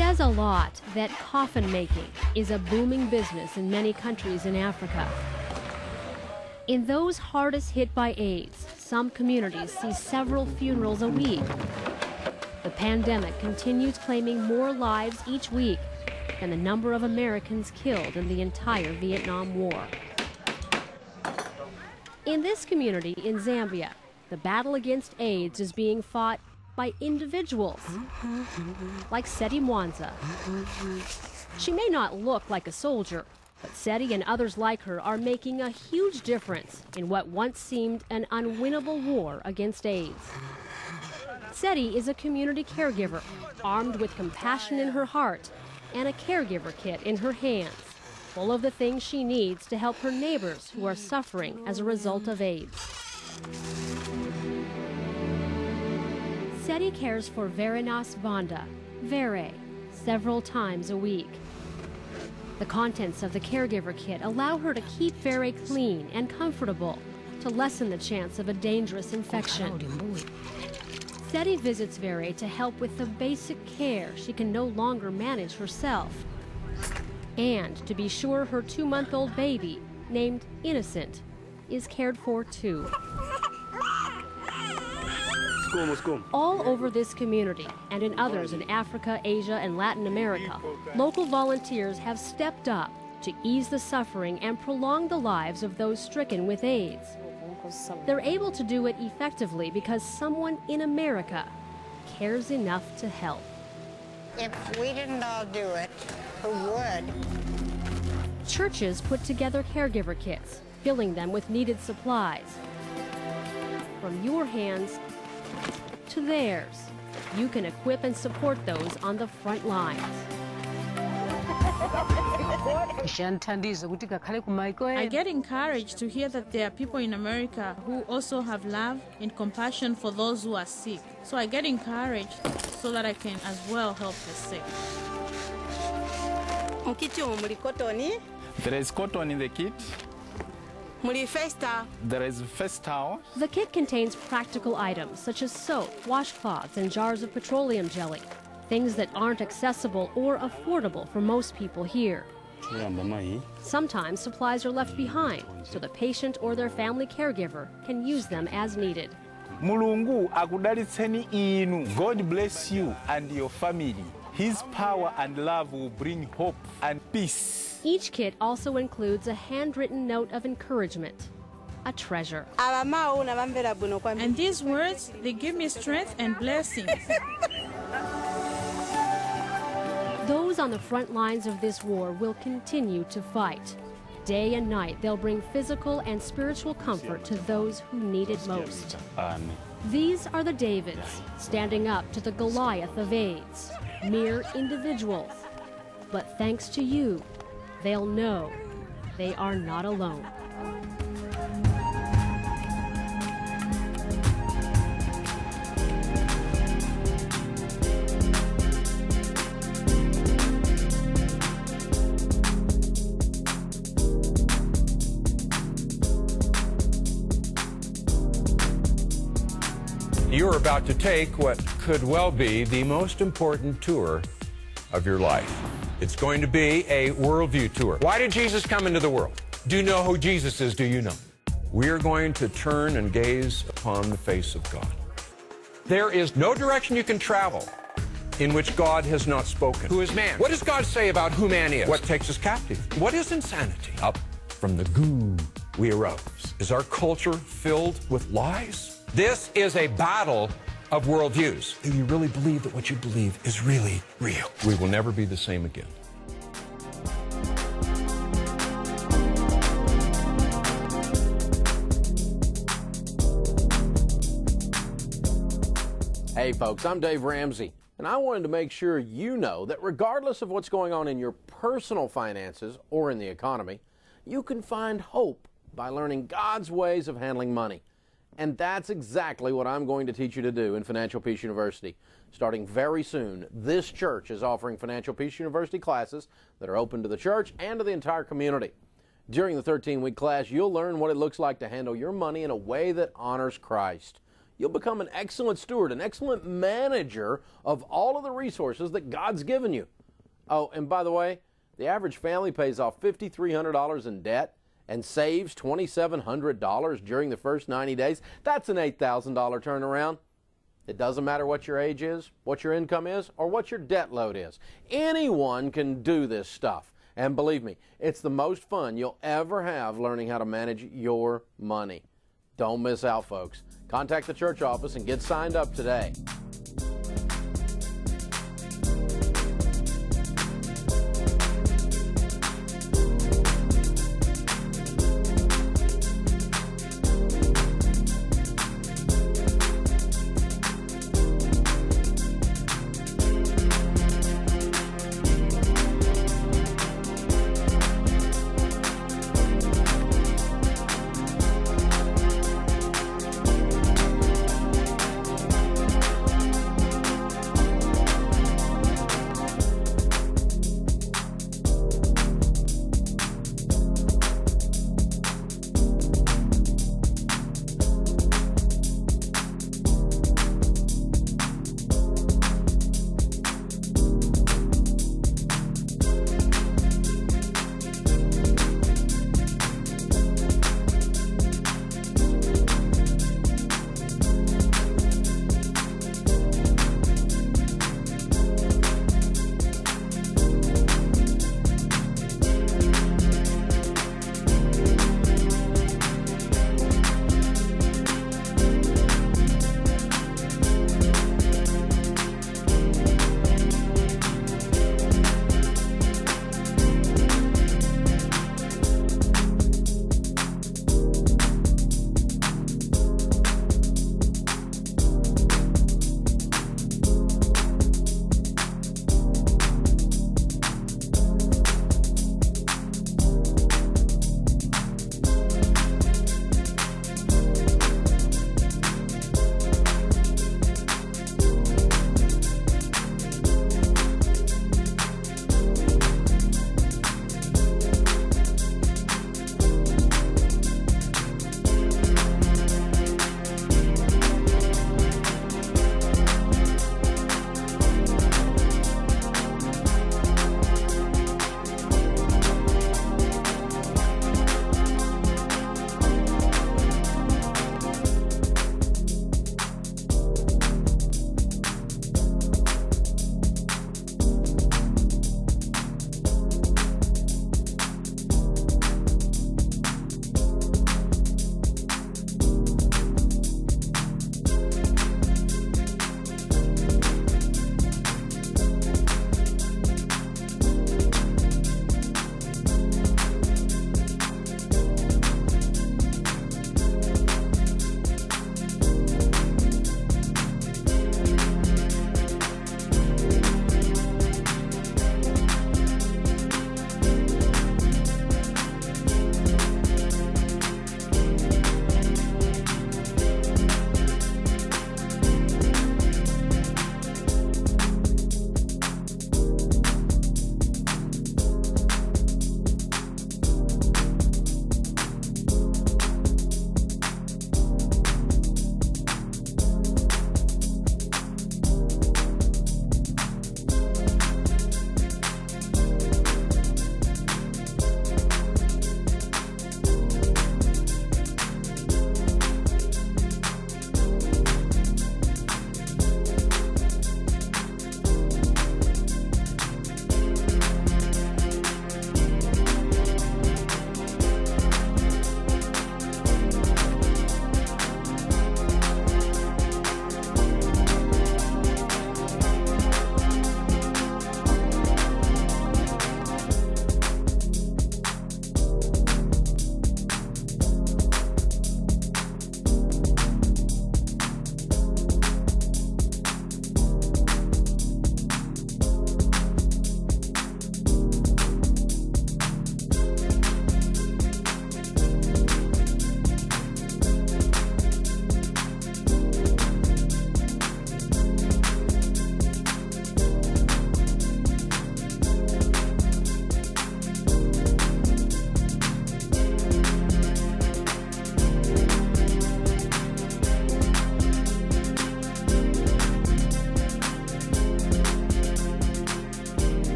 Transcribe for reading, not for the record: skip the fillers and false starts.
says a lot that coffin making is a booming business in many countries in Africa. In those hardest hit by AIDS, some communities see several funerals a week. The pandemic continues claiming more lives each week than the number of Americans killed in the entire Vietnam War. In this community in Zambia, the battle against AIDS is being fought by individuals, like Seti Mwanza. She may not look like a soldier, but Seti and others like her are making a huge difference in what once seemed an unwinnable war against AIDS. Seti is a community caregiver, armed with compassion in her heart and a caregiver kit in her hands, full of the things she needs to help her neighbors who are suffering as a result of AIDS. Seti cares for Verinas Banda, Vere, several times a week. The contents of the caregiver kit allow her to keep Vere clean and comfortable to lessen the chance of a dangerous infection. Seti visits Vere to help with the basic care she can no longer manage herself, and to be sure her 2-month-old baby, named Innocent, is cared for too. All over this community, and in others in Africa, Asia, and Latin America, local volunteers have stepped up to ease the suffering and prolong the lives of those stricken with AIDS. They're able to do it effectively because someone in America cares enough to help. If we didn't all do it, who would? Churches put together caregiver kits, filling them with needed supplies. From your hands to theirs, you can equip and support those on the front lines. I get encouraged to hear that there are people in America who also have love and compassion for those who are sick. So I get encouraged so that I can as well help the sick. There is cotton in the kit. There is face towel. The kit contains practical items such as soap, washcloths, and jars of petroleum jelly, things that aren't accessible or affordable for most people here. Sometimes supplies are left behind, so the patient or their family caregiver can use them as needed. Mulungu akudalitseni inu. God bless you and your family. His power and love will bring hope and peace. Each kit also includes a handwritten note of encouragement, a treasure. And these words, they give me strength and blessings. Those on the front lines of this war will continue to fight. Day and night, they'll bring physical and spiritual comfort to those who need it most. These are the Davids, standing up to the Goliath of AIDS, mere individuals. But thanks to you, they'll know they are not alone. You're about to take what could well be the most important tour of your life. It's going to be a worldview tour. Why did Jesus come into the world? Do you know who Jesus is? Do you know? We're going to turn and gaze upon the face of God. There is no direction you can travel in which God has not spoken. Who is man? What does God say about who man is? What takes us captive? What is insanity? Up from the goo we arose. Is our culture filled with lies? This is a battle of worldviews. Do you really believe that what you believe is really real? We will never be the same again. Hey folks, I'm Dave Ramsey, and I wanted to make sure you know that regardless of what's going on in your personal finances or in the economy, you can find hope by learning God's ways of handling money. And that's exactly what I'm going to teach you to do in Financial Peace University. Starting very soon, this church is offering Financial Peace University classes that are open to the church and to the entire community. During the 13-week class, you'll learn what it looks like to handle your money in a way that honors Christ. you'll become an excellent steward, an excellent manager of all of the resources that God's given you. Oh, and by the way, the average family pays off $5,300 in debt and saves $2,700 during the first 90 days. That's an $8,000 turnaround. It doesn't matter what your age is, what your income is, or what your debt load is. Anyone can do this stuff. And believe me, it's the most fun you'll ever have learning how to manage your money. Don't miss out, folks. Contact the church office and get signed up today.